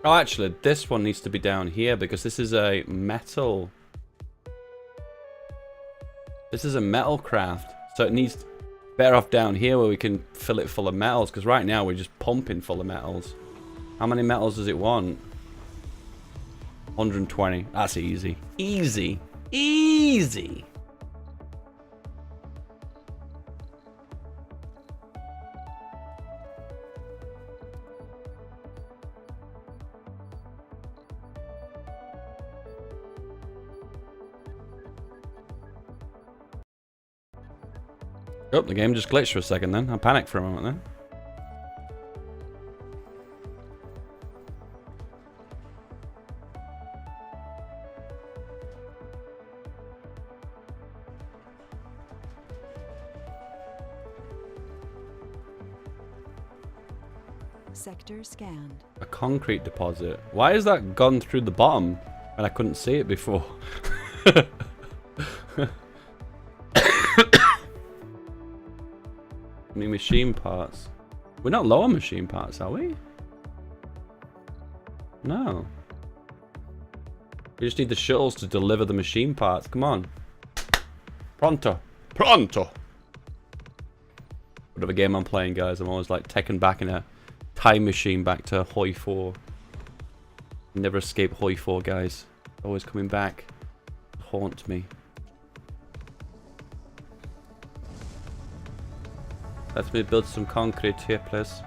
Oh, actually, this one needs to be down here because this is a metal. This is a metal craft, so it needs better off down here where we can fill it full of metals. Because right now we're just pumping full of metals. How many metals does it want? 120. That's easy. Easy. Easy. Oh, the game just glitched for a second then. I panicked for a moment then. Sector scanned. A concrete deposit. Why has that gone through the bottom when I couldn't see it before? I mean, machine parts. We're not low on machine parts, are we? No. We just need the shuttles to deliver the machine parts. Come on. Pronto. Pronto. Whatever game I'm playing, guys, I'm always like taken back in a time machine back to Hoi 4. Never escape Hoi 4, guys. Always coming back to haunt me. Let me build some concrete here, please.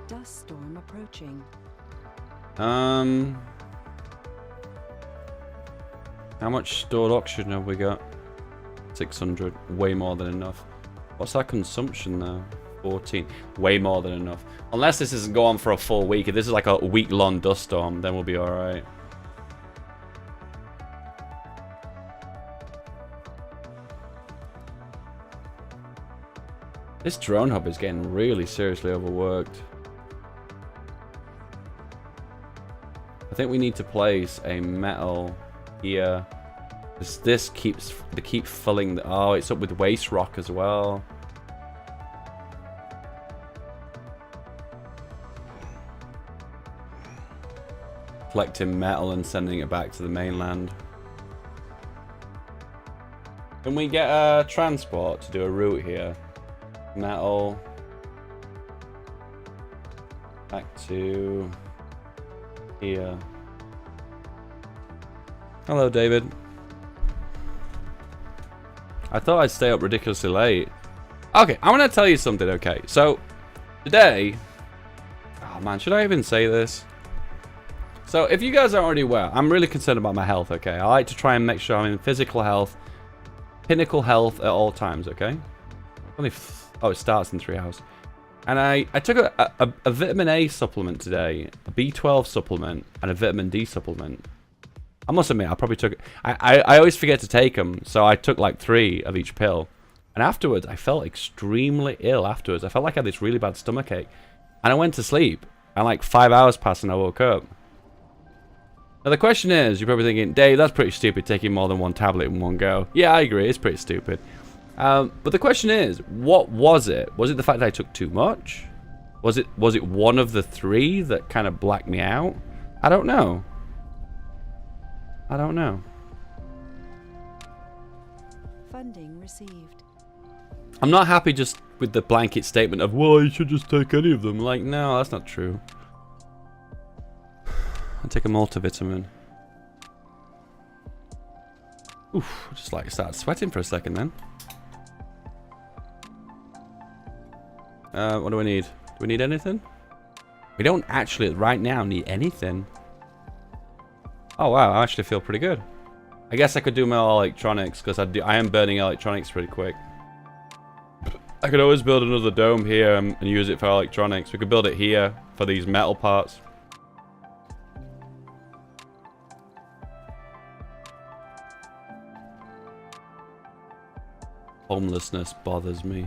Dust storm approaching. How much stored oxygen have we got? 600. Way more than enough. What's our consumption now? 14. Way more than enough. Unless this doesn't go on for a full week. If this is like a week-long dust storm, then we'll be alright. This drone hub is getting really seriously overworked. I think we need to place a metal here. This keeps filling the... Oh, it's up with waste rock as well. Collecting metal and sending it back to the mainland. Can we get a transport to do a route here? Metal. Back to... here. Hello, David. I thought I'd stay up ridiculously late. Okay, I want to tell you something, okay? So, today... Oh man, should I even say this? So, if you guys aren't already aware, I'm really concerned about my health, okay? I like to try and make sure I'm in physical health, pinnacle health at all times, okay? Oh, it starts in 3 hours. And I took a vitamin A supplement today, a B12 supplement, and a vitamin D supplement. I must admit, I probably took... I always forget to take them, so I took like 3 of each pill. And afterwards, I felt extremely ill afterwards. I felt like I had this really bad stomachache. And I went to sleep, and like 5 hours passed and I woke up. Now the question is, you're probably thinking, Dave, that's pretty stupid taking more than 1 tablet in one go. Yeah, I agree, it's pretty stupid. But the question is, what was it? Was it the fact that I took too much? Was it one of the 3 that kind of blacked me out? I don't know. I don't know. Funding received. I'm not happy just with the blanket statement of, well, you should just take any of them. Like, no, that's not true. I'll take a multivitamin. Oof, just like started sweating for a second then. What do we need? Do we need anything? We don't actually right now need anything. Oh wow, I actually feel pretty good. I guess I could do more electronics because I am burning electronics pretty quick. I could always build another dome here and use it for electronics. We could build it here for these metal parts. Homelessness bothers me.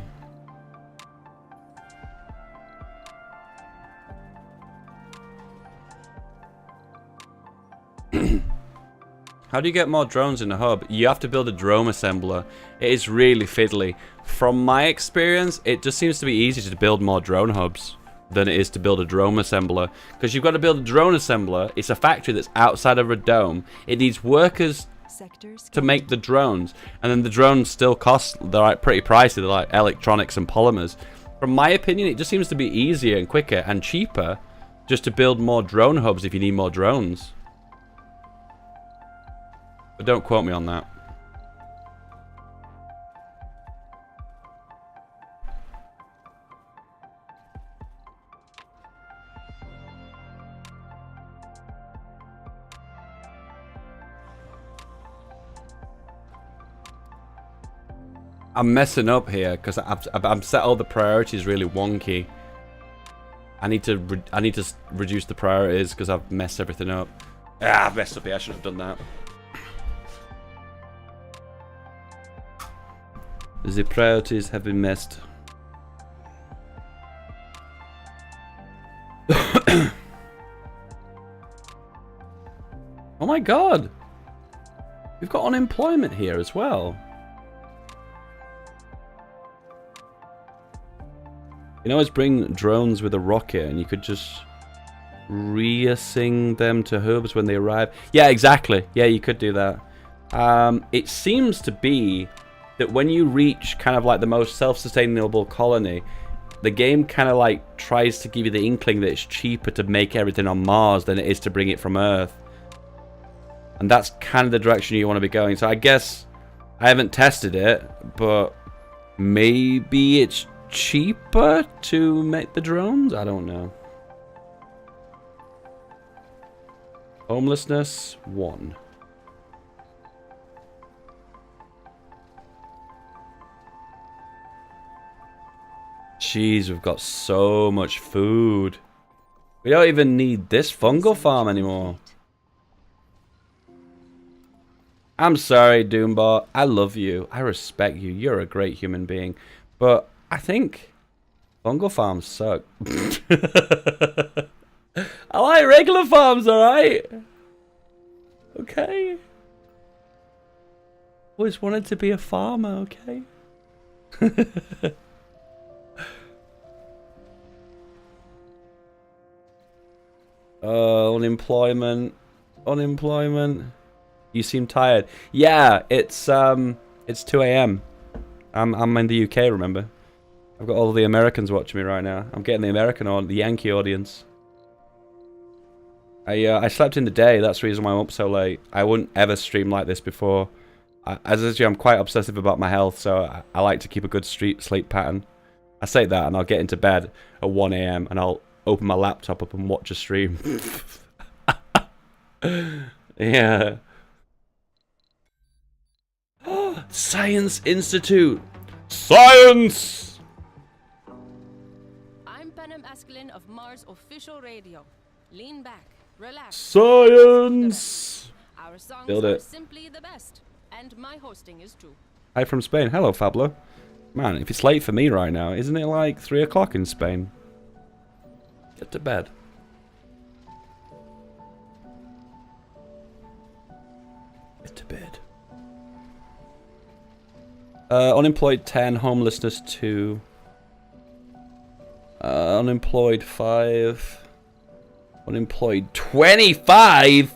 How do you get more drones in the hub? You have to build a drone assembler. It is really fiddly. From my experience, it just seems to be easier to build more drone hubs than it is to build a drone assembler. Because you've got to build a drone assembler. It's a factory that's outside of a dome. It needs workers to make the drones. And then the drones still cost, they're like pretty pricey. They're like electronics and polymers. From my opinion, it just seems to be easier and quicker and cheaper just to build more drone hubs if you need more drones. But don't quote me on that. I'm messing up here because I've set all the priorities really wonky. I need to reduce the priorities because I've messed everything up. Ah, I've messed up here. I should have done that. The priorities have been messed. Oh my god! We've got unemployment here as well. You know, always bring drones with a rocket and you could just reassign them to hubs when they arrive. Yeah, exactly. Yeah, you could do that. It seems to be that when you reach kind of like the most self-sustainable colony, the game kind of like tries to give you the inkling that it's cheaper to make everything on Mars than it is to bring it from Earth. And that's kind of the direction you want to be going. So I guess I haven't tested it, but maybe it's cheaper to make the drones? I don't know. Homelessness 1. Jeez, we've got so much food. We don't even need this fungal farm anymore. I'm sorry, Doombot. I love you. I respect you. You're a great human being. But I think fungal farms suck. I like regular farms, alright? Okay. Always wanted to be a farmer, okay? Unemployment. Unemployment. You seem tired. Yeah, it's 2 AM. I'm in the UK, remember? I've got all the Americans watching me right now. I'm getting the Yankee audience. I slept in the day. That's the reason why I'm up so late. I wouldn't ever stream like this before. I'm quite obsessive about my health, so I like to keep a good sleep pattern. I say that, and I'll get into bed at 1 AM, and I'll open my laptop up and watch a stream. Yeah. Science Institute. Science! I'm Panem Askelin of Mars Official Radio. Lean back, relax. Science! Our songs Build are it. simply the best, and my hosting is too. Hi from Spain. Hello, Fablo. Man, if it's late for me right now, isn't it like 3 o'clock in Spain? Get to bed. Get to bed. Unemployed 10, homelessness 2. Unemployed 5. Unemployed 25?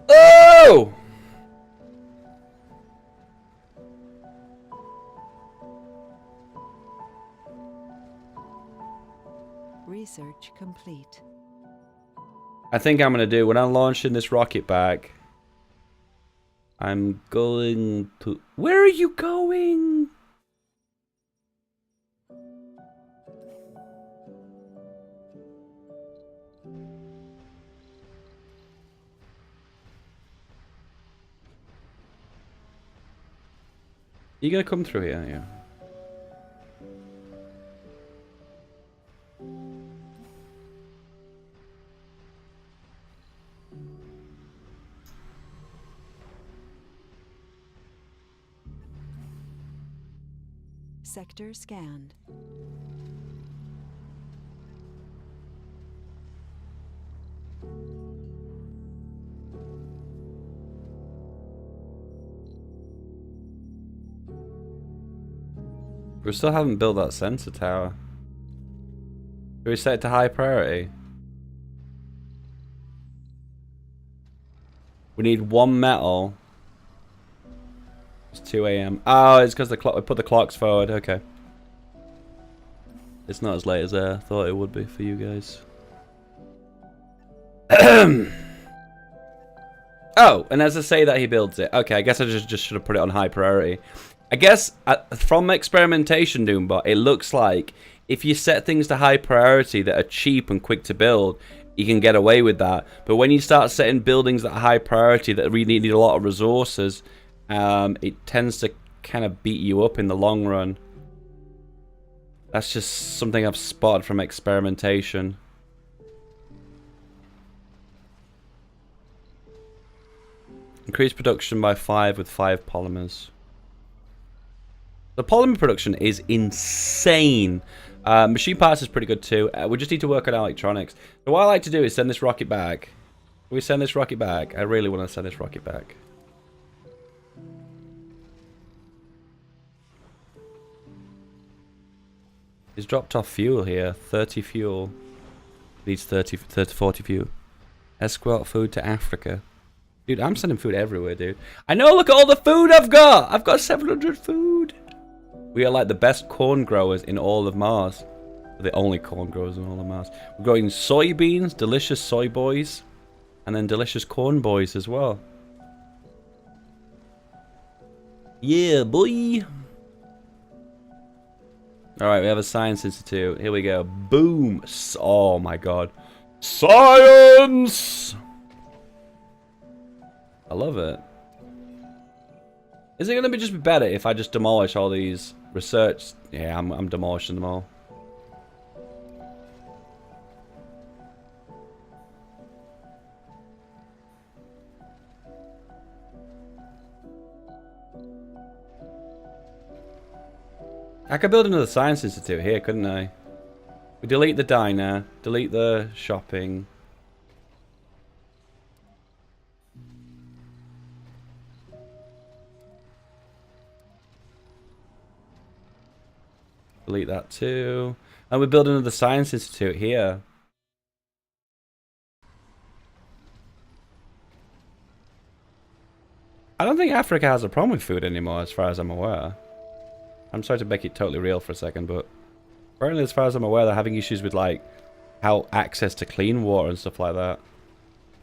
Oh! Research complete. I think I'm gonna do, when I'm launching this rocket back, I'm going to... Where are you going? You gonna come through here? Yeah. Sector scanned. We still haven't built that sensor tower. Do we set it to high priority? We need 1 metal. It's 2 AM. Oh, it's because the clock. We put the clocks forward. Okay. It's not as late as I thought it would be for you guys. Oh, and as I say that he builds it. Okay, I guess I just should have put it on high priority. I guess from experimentation, Doombot, it looks like if you set things to high priority that are cheap and quick to build, you can get away with that. But when you start setting buildings that are high priority that really need a lot of resources, it tends to kind of beat you up in the long run. That's just something I've spotted from experimentation. Increase production by 5 with 5 polymers. The polymer production is insane. Machine parts is pretty good too. We just need to work on electronics. So what I like to do is send this rocket back. Can we send this rocket back? I really want to send this rocket back. He's dropped off fuel here. 30 fuel. Needs 30, 40 fuel. Escort food to Africa. Dude, I'm sending food everywhere, dude. I know, look at all the food I've got! I've got 700 food! We are like the best corn growers in all of Mars. We're the only corn growers in all of Mars. We're growing soybeans, delicious soy boys, and then delicious corn boys as well. Yeah, boy! Alright, we have a science institute. Here we go. Boom! Oh my god. Science! I love it. Is it going to be just better if I just demolish all these research? Yeah, I'm demolishing them all. I could build another science institute here, couldn't I? We delete the diner, delete the shopping. Delete that too. And we build another science institute here. I don't think Africa has a problem with food anymore, as far as I'm aware. I'm sorry to make it totally real for a second, but apparently, as far as I'm aware, they're having issues with like how access to clean water and stuff like that.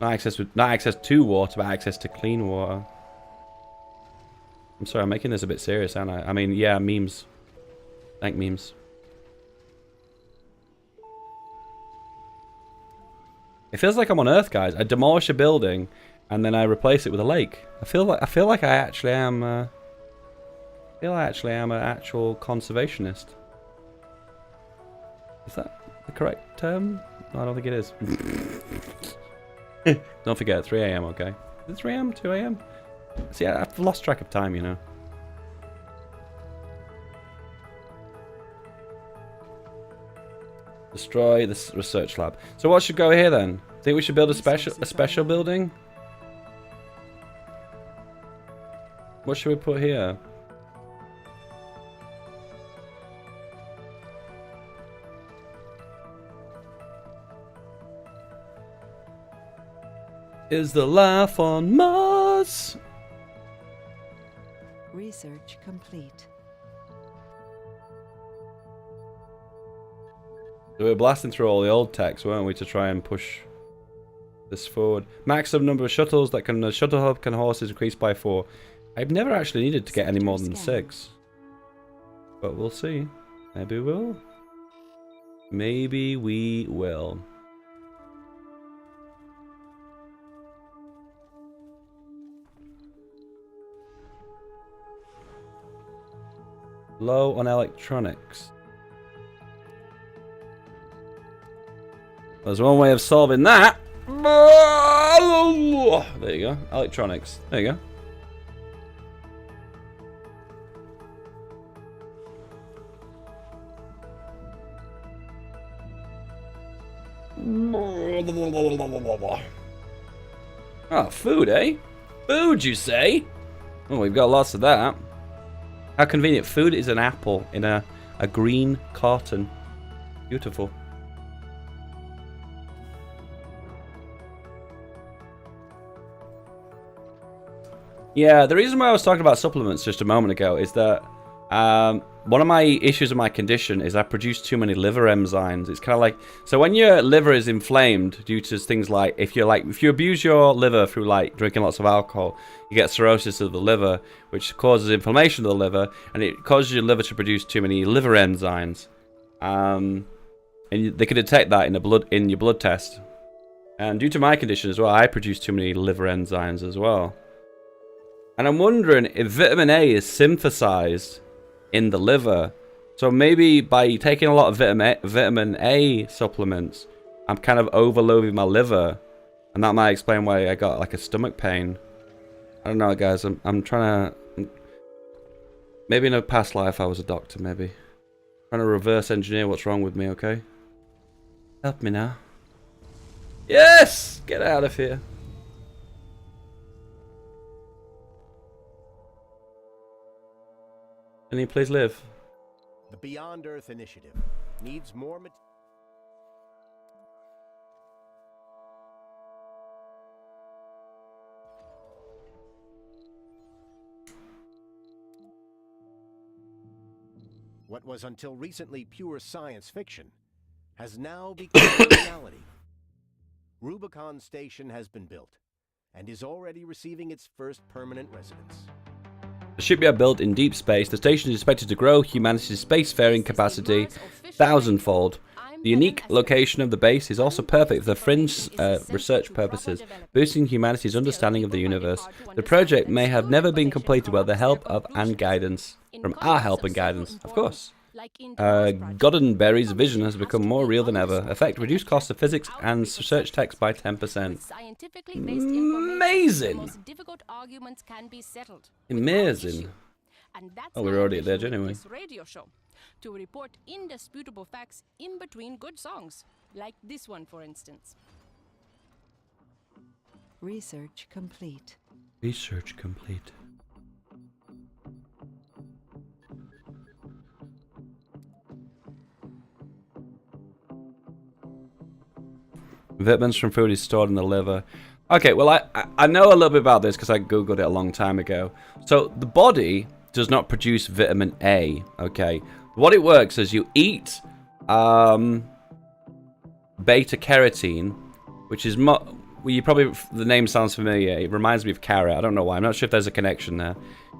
Not access to water, but access to clean water. I'm sorry, I'm making this a bit serious, aren't I? I mean, yeah, memes. Thank memes. It feels like I'm on Earth, guys. I demolish a building and then I replace it with a lake. I feel like I actually am. I feel I actually am an actual conservationist. Is that the correct term? No, I don't think it is. Don't forget, 3 AM. Okay. Is it 3 AM? 2 AM? See, I've lost track of time, you know. Destroy this research lab. So what should go here then? Think we should build a special building? What should we put here? Is the life on Mars? Research complete. So we were blasting through all the old techs, weren't we, to try and push this forward. Maximum number of shuttles that can... The shuttle hub can horses increase by 4. I've never actually needed to get any more than 6. But we'll see. Maybe we will. Maybe we will. Low on electronics. There's one way of solving that. There you go. Electronics. There you go. Oh, food, eh? Food, you say? Oh, we've got lots of that. How convenient. Food is an apple in a green carton. Beautiful. Yeah, the reason why I was talking about supplements just a moment ago is that one of my issues with my condition is I produce too many liver enzymes. It's kind of like, so when your liver is inflamed due to things like, if you abuse your liver through like drinking lots of alcohol, you get cirrhosis of the liver, which causes inflammation of the liver, and it causes your liver to produce too many liver enzymes. And they can detect that in your blood test. And due to my condition as well, I produce too many liver enzymes as well. And I'm wondering if vitamin A is synthesized in the liver. So maybe by taking a lot of vitamin A supplements, I'm kind of overloading my liver. And that might explain why I got like a stomach pain. I don't know, guys. I'm trying to... Maybe in a past life I was a doctor, maybe. Trying to reverse engineer what's wrong with me, okay? Help me now. Yes! Get out of here. Can you please live? The Beyond Earth initiative needs more What was until recently pure science fiction has now become a reality. Rubicon Station has been built and is already receiving its first permanent residents. The shipyard built in deep space, the station is expected to grow humanity's spacefaring capacity thousandfold. The unique location of the base is also perfect for fringe research purposes, boosting humanity's understanding of the universe. The project may have never been completed without the help of and guidance. From our help and guidance, of course. Goddenberry's vision has become more real than ever. Effect, reduced costs of physics and research text by 10%. Amazing! Amazing. Oh, we're already at the edge anyway. To report indisputable facts in between good songs, like this one, for instance. Research complete. Research complete. Vitamins from food is stored in the liver. Okay, well, I know a little bit about this because I googled it a long time ago. So the body does not produce vitamin A, okay? What it works is you eat beta carotene, which is well, you probably, the name sounds familiar. It reminds me of carrot. I don't know why. I'm not sure if there's a connection there.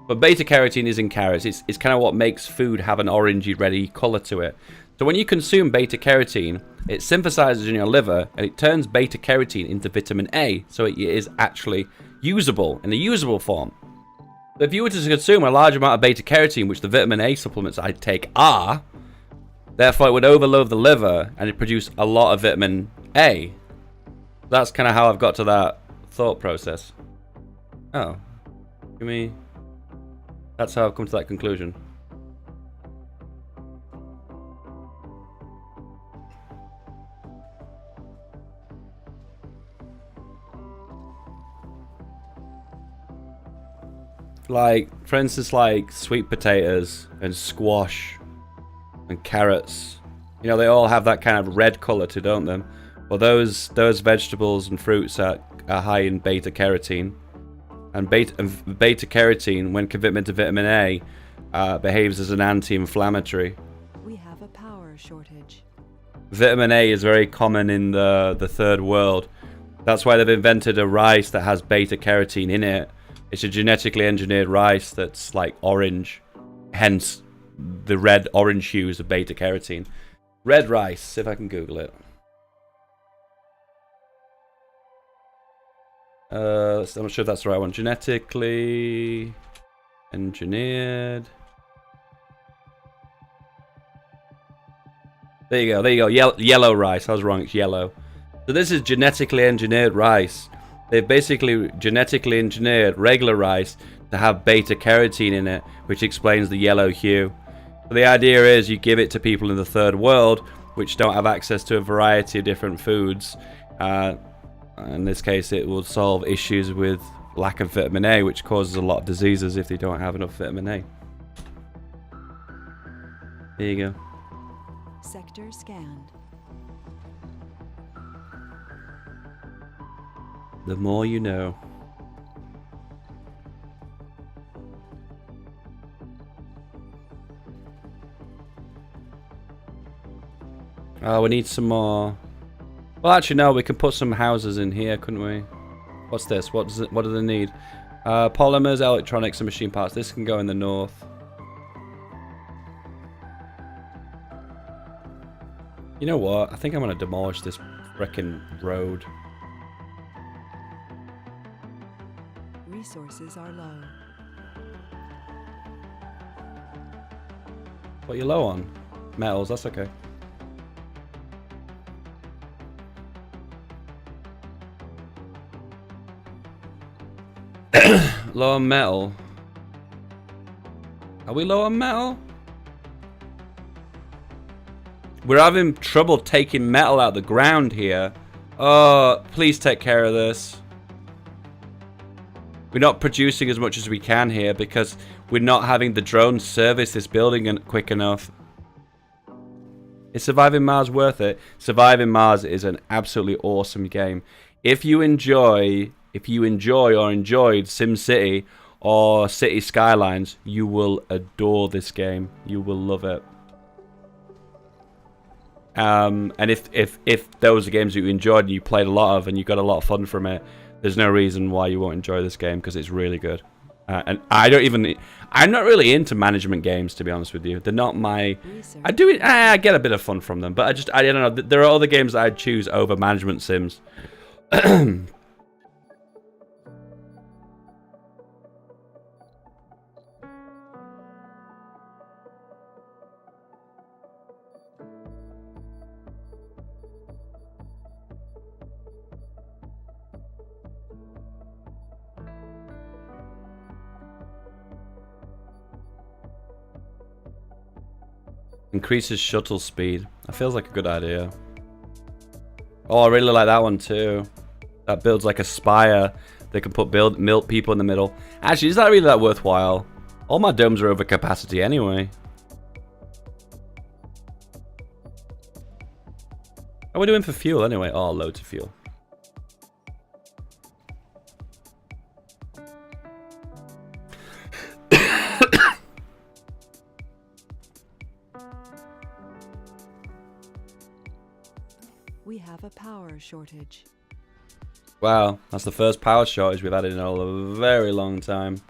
But beta carotene is in carrots. It's kind of what makes food have an orangey ready color to it. So when you consume beta carotene, it synthesizes in your liver and it turns beta carotene into vitamin A, so it is actually usable in a usable form. So if you were to consume a large amount of beta carotene, which the vitamin A supplements I take are, therefore it would overload the liver and it produce a lot of vitamin A. That's kind of how I've got to that thought process. Oh, give me. That's how I've come to that conclusion. Like, for instance, like sweet potatoes and squash and carrots. You know, they all have that kind of red color to, don't they? Well, those vegetables and fruits are high in beta carotene. And beta carotene, when converted to vitamin A, behaves as an anti-inflammatory. We have a power shortage. Vitamin A is very common in the third world. That's why they've invented a rice that has beta carotene in it. It's a genetically engineered rice that's like orange, hence the red-orange hues of beta carotene. Red rice, see if I can Google it. I'm not sure if that's the right one. Genetically engineered. There you go. Yellow rice. I was wrong. It's yellow. So this is genetically engineered rice. They've basically genetically engineered regular rice to have beta carotene in it, which explains the yellow hue. But the idea is you give it to people in the third world, which don't have access to a variety of different foods. In this case, it will solve issues with lack of vitamin A, which causes a lot of diseases if they don't have enough vitamin A. There you go. Sector scanned. The more you know. Oh, we need some more. Well, actually, no. We can put some houses in here, couldn't we? What's this? What does it? What do they need? Polymers, electronics, and machine parts. This can go in the north. You know what? I think I'm gonna demolish this frickin' road. Resources are low. What are you low on? Metals. That's okay. Low on metal. Are we low on metal? We're having trouble taking metal out of the ground here. Oh, please take care of this. We're not producing as much as we can here because we're not having the drones service this building quick enough. Is Surviving Mars worth it? Surviving Mars is an absolutely awesome game. If you enjoy or enjoyed SimCity or City Skylines, you will adore this game. You will love it. And if those are games that you enjoyed and you played a lot of and you got a lot of fun from it, there's no reason why you won't enjoy this game because it's really good. And I'm not really into management games, to be honest with you. They're not my. I get a bit of fun from them, but I don't know. There are other games that I'd choose over management sims. Increases shuttle speed. That feels like a good idea. Oh, I really like that one too. That builds like a spire. They can put milk people in the middle. Actually, is that really that worthwhile? All my domes are over capacity anyway. How are we doing for fuel anyway? Oh, loads of fuel. We have a power shortage. Wow, that's the first power shortage we've had in a very long time.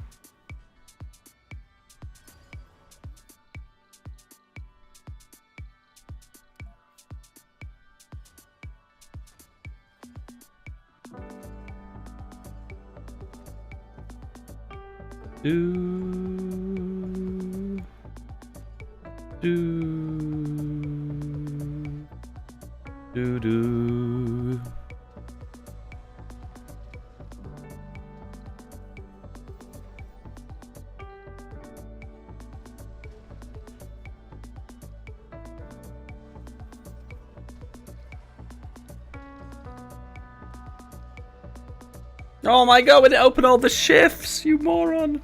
Oh my god, we didn't open all the shifts, you moron.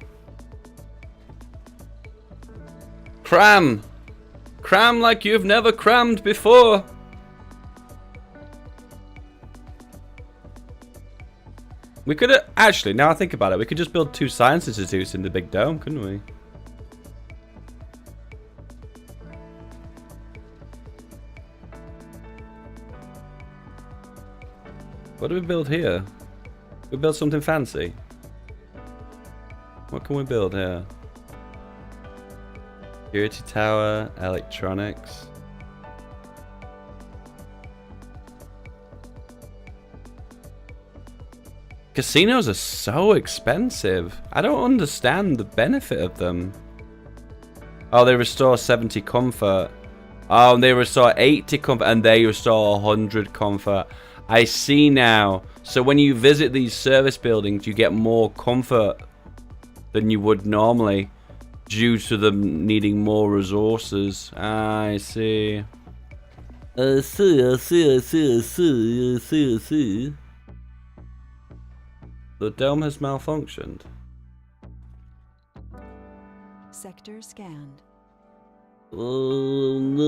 Cram. Cram like you've never crammed before. We could have, actually, now I think about it, we could just build 2 science institutes in the big dome, couldn't we? What do we build here? We build something fancy. What can we build here? Security tower, electronics. Casinos are so expensive. I don't understand the benefit of them. Oh, they restore 70 comfort. Oh, and they restore 80 comfort, and they restore 100 comfort. I see now. So when you visit these service buildings, you get more comfort than you would normally. due to them needing more resources. I see. I see. The dome has malfunctioned. Sector scanned. Oh no.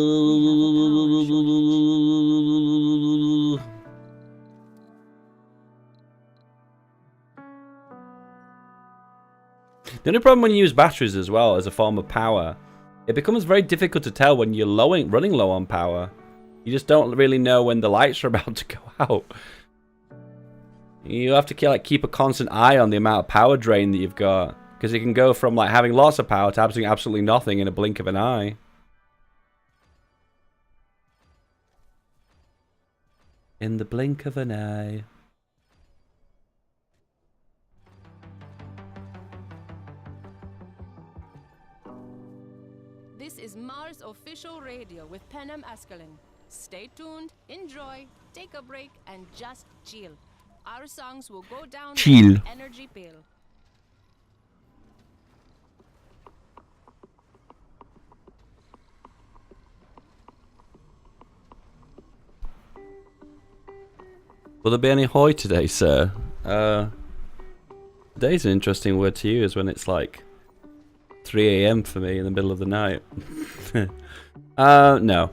The only problem when you use batteries as well as a form of power, it becomes very difficult to tell when you're running low on power. You just don't really know when the lights are about to go out. You have to keep a constant eye on the amount of power drain that you've got, because it can go from like having lots of power to absolutely nothing in a blink of an eye. In the blink of an eye. This is Mars official radio with Penem Askelin. Stay tuned, enjoy, take a break, and just chill. Our songs will go down Chill. like an energy pill. Will there be any hoi today, sir? Today's an interesting word to use when it's like 3 AM for me in the middle of the night. No.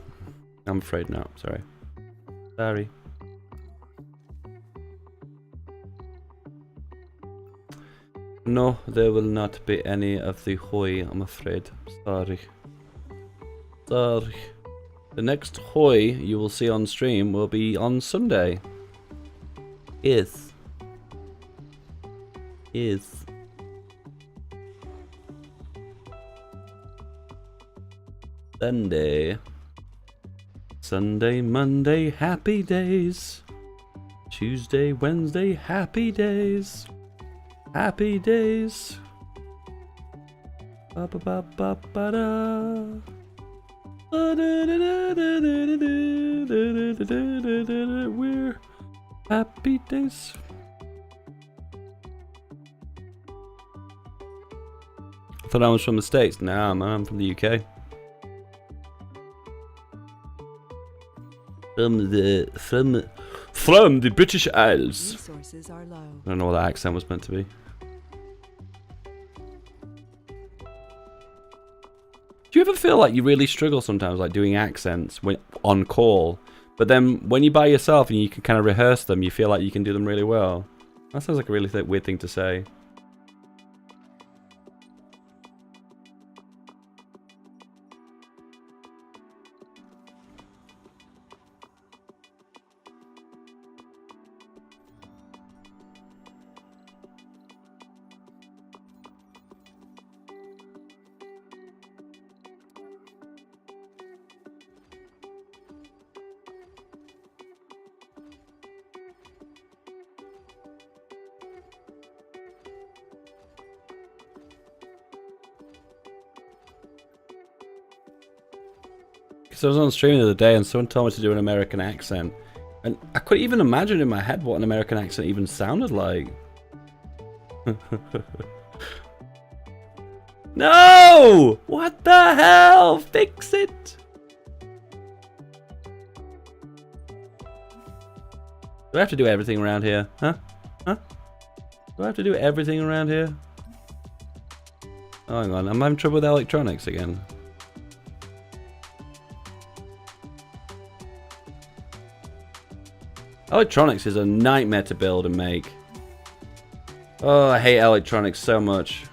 I'm afraid not. Sorry. Sorry. No, there will not be any of the hoi, I'm afraid. Sorry. Sorry. The next hoi you will see on stream will be on Sunday. Yes. Yes. Sunday. Sunday, Monday, happy days. Tuesday, Wednesday, happy days. Happy days. Ba ba ba ba ba da. We're happy days. I thought I was from the States. Nah, man, I'm from the UK. From the British Isles. Resources are low. I don't know what that accent was meant to be. Do you ever feel like you really struggle sometimes, like doing accents when on call, but then when you're by yourself and you can kind of rehearse them, you feel like you can do them really well? That sounds like a really weird thing to say. Because I was on stream the other day and someone told me to do an American accent. And I couldn't even imagine in my head what an American accent even sounded like. No! What the hell? Fix it! Do I have to do everything around here? Huh? Huh? Do I have to do everything around here? Oh, hang on. I'm having trouble with electronics again. Electronics is a nightmare to build and make. Oh, I hate electronics so much.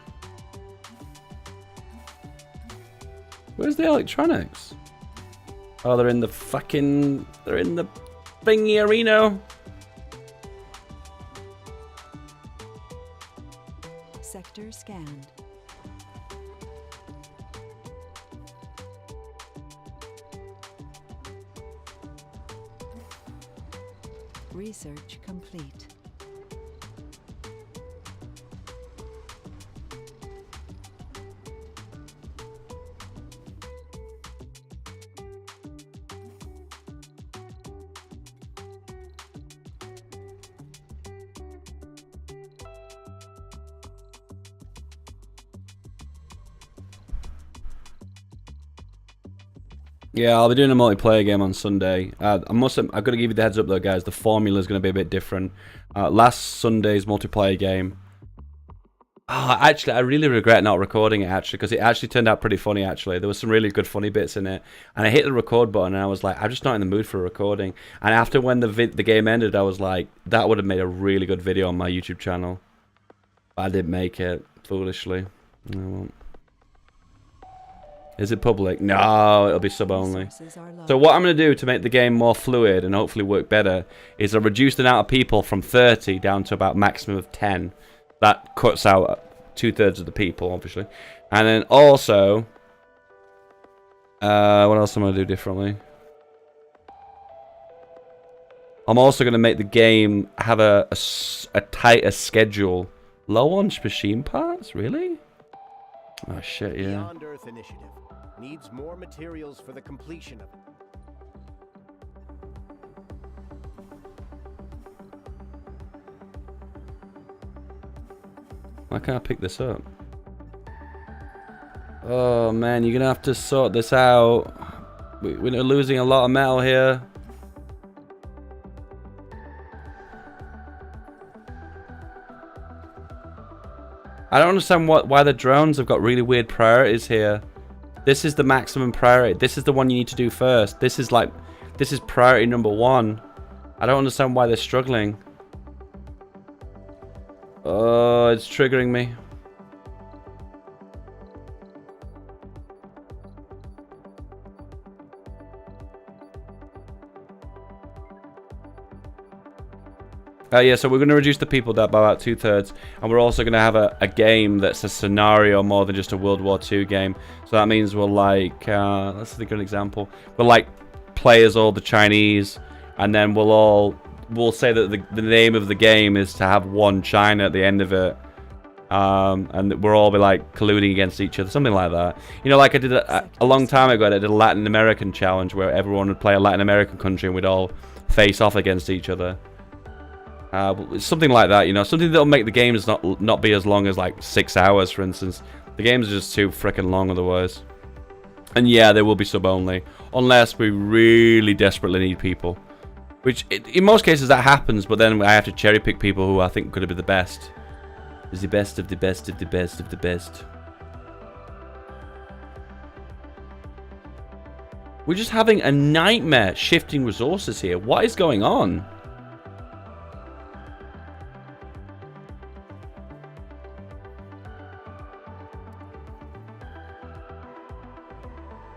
Where's the electronics? Oh, they're in the fucking... They're in the thingy arena. Sector scanned. Research complete. Yeah, I'll be doing a multiplayer game on Sunday. I've got to give you the heads up though, guys. The formula is going to be a bit different. Last Sunday's multiplayer game. Actually, I really regret not recording it, actually, because it actually turned out pretty funny, actually. There was some really good funny bits in it. And I hit the record button, and I was like, I'm just not in the mood for a recording. And after when the game ended, I was like, that would have made a really good video on my YouTube channel. But I didn't make it, foolishly. I won't. Is it public? No, it'll be sub-only. So what I'm going to do to make the game more fluid and hopefully work better is I'll reduce the amount of people from 30 down to about maximum of 10. That cuts out 2/3 of the people, obviously. And then also... what else am I going to do differently? I'm also going to make the game have a tighter schedule. Low on machine parts? Really? Oh shit, yeah. Beyond Earth Initiative needs more materials for the completion of it. Why can't I pick this up? Oh man, you're gonna have to sort this out. We're losing a lot of metal here. I don't understand why the drones have got really weird priorities here. This is the maximum priority. This is the one you need to do first. This is priority number 1. I don't understand why they're struggling. Oh, it's triggering me. Yeah, so we're going to reduce the people by about 2/3, and we're also going to have a game that's a scenario more than just a World War II game. So that means we'll let's think of an example. We'll play as all the Chinese, and then we'll say that the name of the game is to have one China at the end of it, and we'll all be colluding against each other, something like that. You know, like I did a long time ago. I did a Latin American challenge where everyone would play a Latin American country, and we'd all face off against each other. Something like that, you know, something that'll make the games not be as long as 6 hours, for instance. The games are just too freaking long otherwise. And yeah, they will be sub-only, unless we really desperately need people. Which, in most cases, that happens, but then I have to cherry-pick people who I think could be the best. Is the best of the best of the best of the best. We're just having a nightmare shifting resources here. What is going on?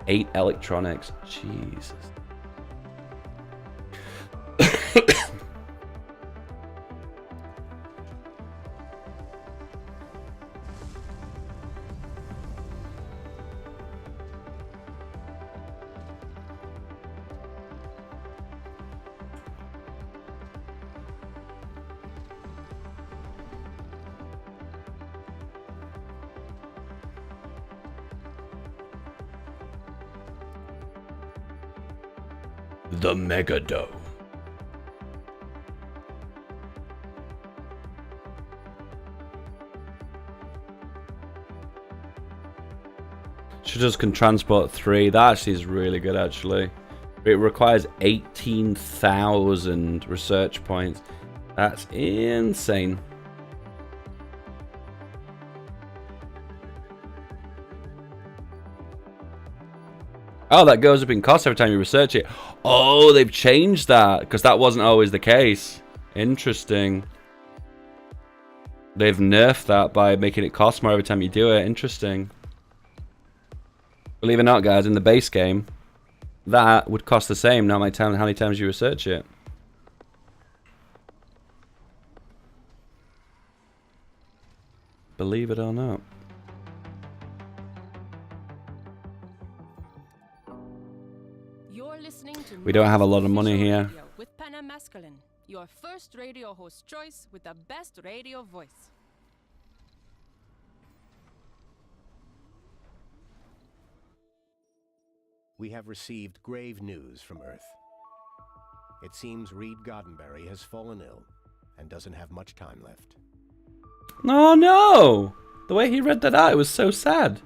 Eight electronics. Jesus. The Mega Dough. Shutters can transport 3. That actually is really good, actually. It requires 18,000 research points. That's insane. Oh, that goes up in cost every time you research it. Oh, they've changed that, because that wasn't always the case. Interesting. They've nerfed that by making it cost more every time you do it. Interesting. Believe it or not, guys, in the base game, that would cost the same no matter how many times you research it. Believe it or not. We don't have a lot of money here. With Panam Masculine, your first radio host choice with the best radio voice. We have received grave news from Earth. It seems Reed Goddenberry has fallen ill and doesn't have much time left. Oh no! The way he read that out, it was so sad.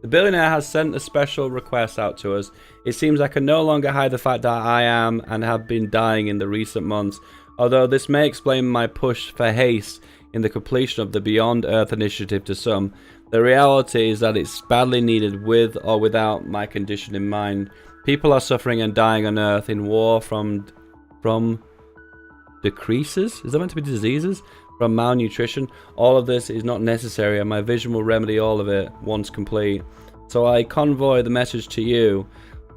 The billionaire has sent a special request out to us. It seems I can no longer hide the fact that I am and have been dying in the recent months. Although this may explain my push for haste in the completion of the Beyond Earth initiative to some, the reality is that it's badly needed with or without my condition in mind. People are suffering and dying on Earth in war from decreases? Is that meant to be diseases? From malnutrition. All of this is not necessary, and my vision will remedy all of it once complete. So I convoy the message to you,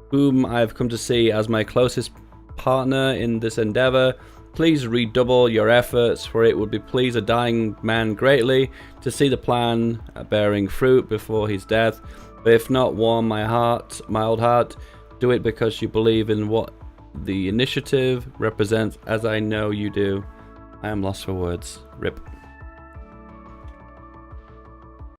whom I have come to see as my closest partner in this endeavor. Please redouble your efforts, for it would be please a dying man greatly to see the plan bearing fruit before his death. But if not, warm my heart, my old heart. Do it because you believe in what the initiative represents, as I know you do. I am lost for words. RIP.